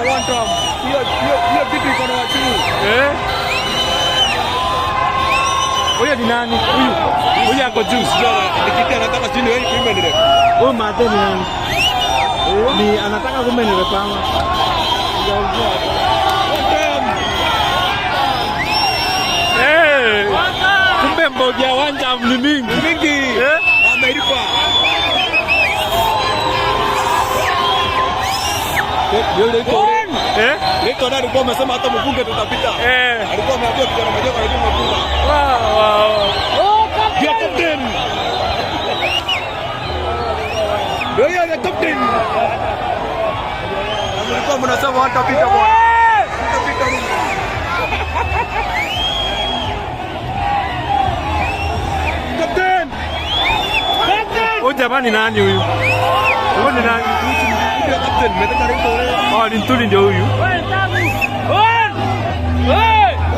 Wantam. Hiyo kitu iko na watu. Huyo ni nani? Huyu ako juu. Nikitia anataka chini wewe kuimba nile. Huyu Mate ni nani? Ni anataka kumbe nilepanga. Kumbe mbogia wanja ni mingi. Amerika. Leo ndio alikuwa amesema hata mbunge tutapita. Alikuwa ameambia kijana mmoja anajua mbunge. Dia captain. Dia ya captain. Alikuwa mnasema watapita bwana. Tutapita nini? Captain. Huyu jamani nani huyu? Huyu ni nani? Dia captain, mmetaka ringo. Ni Ntuli ndio huyu.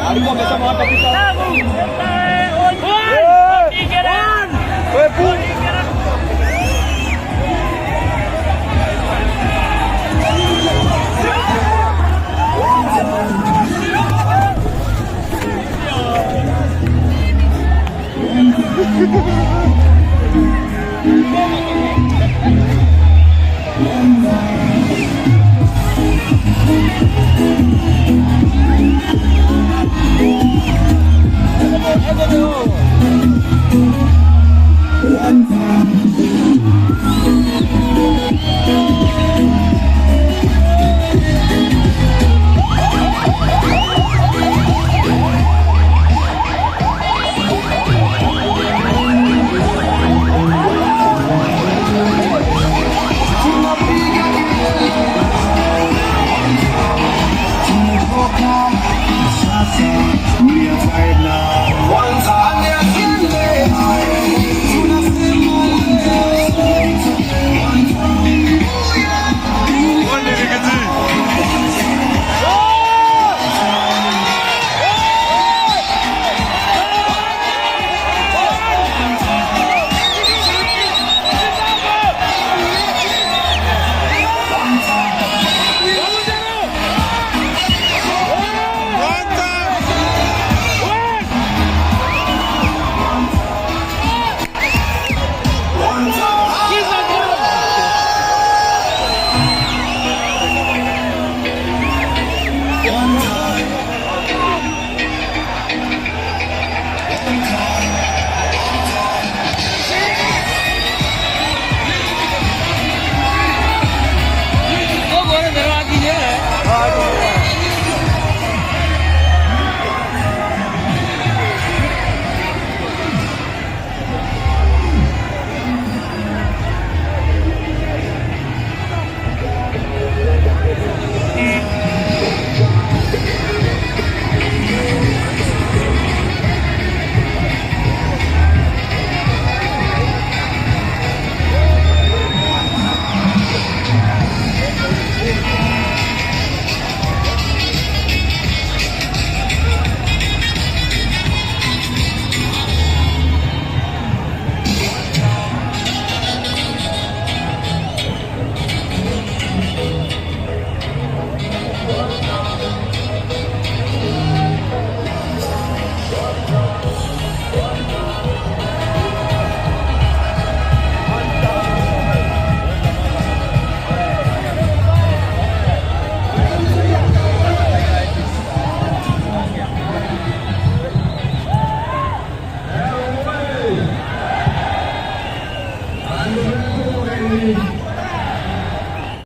Alikuwa amesema watapita.